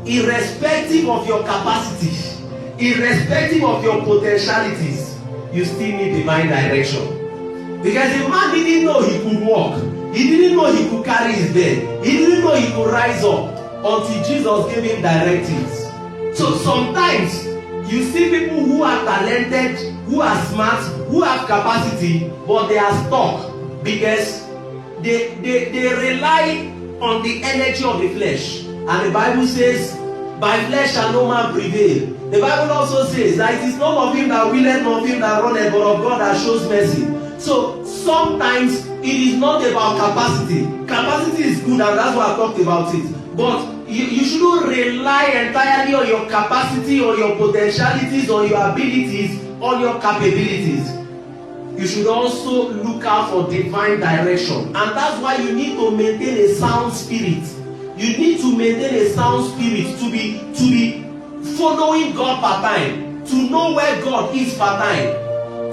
irrespective of your capacity, irrespective of your potentialities, you still need divine direction. Because the man didn't know he could walk, he didn't know he could carry his bed, he didn't know he could rise up until Jesus gave him directives. So sometimes you see people who are talented, who are smart, who have capacity, but they are stuck because they rely on the energy of the flesh. And the Bible says, by flesh shall no man prevail. The Bible also says that it is not of him that willeth, nor of him that runneth, but of God that shows mercy. So sometimes it is not about capacity. Capacity is good, and that's why I talked about it. But you shouldn't rely entirely on your capacity or your potentialities or your abilities or your capabilities. You should also look out for divine direction. And that's why you need to maintain a sound spirit. You need to maintain a sound spirit to be following God per time, to know where God is per time.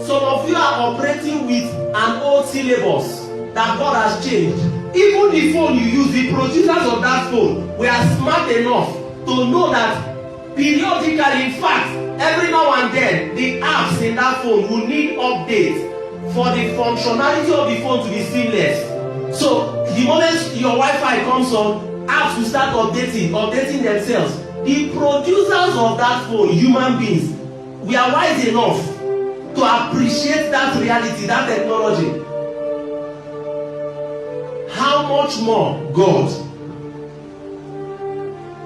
Some of you are operating with an old syllabus that God has changed. Even the phone you use, the producers of that phone were smart enough to know that periodically, in fact, every now and then, the apps in that phone will need updates for the functionality of the phone to be seamless. So the moment your Wi-Fi comes on, apps will start updating themselves. The producers of that phone, human beings, we are wise enough to appreciate that reality, that technology. How much more God?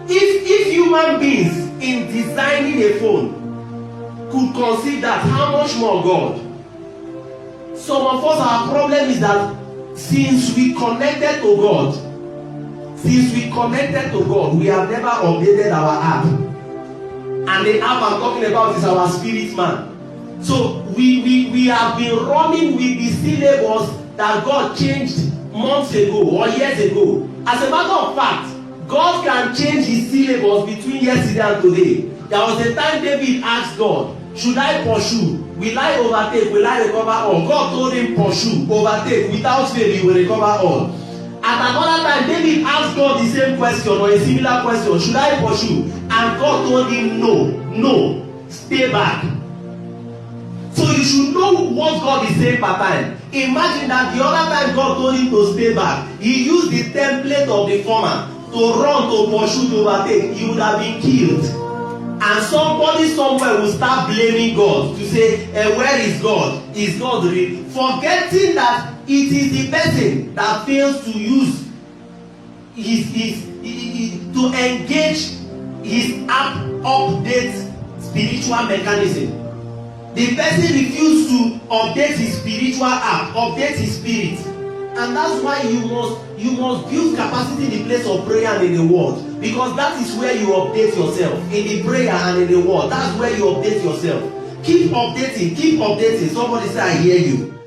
If human beings in designing a phone could conceive that, how much more God? Some of us, our problem is that since we connected to God, we have never updated our app. And the app I'm talking about is our spirit man. So we have been running with the syllabus that God changed months ago or years ago. As a matter of fact, God can change his syllabus between yesterday and today. There was a time David asked God, should I pursue? Will I overtake? Will I recover all? God told him, pursue, overtake, without fail you will recover all. At another time, David asked God the same question or a similar question, should I pursue? And God told him, no, stay back. So you should know what God is saying per time. Imagine that the other time God told him to stay back, he used the template of the farmer to run, to pursue, to overtake. He would have been killed. And somebody somewhere will start blaming God to say, where is God? Is God real? Forgetting that it is the person that fails to use to engage his app update spiritual mechanism. The person refused to update his spiritual app, update his spirit. And that's why you must build capacity in the place of prayer and in the word. Because that is where you update yourself. In the prayer and in the word. That's where you update yourself. Keep updating. Somebody say, I hear you.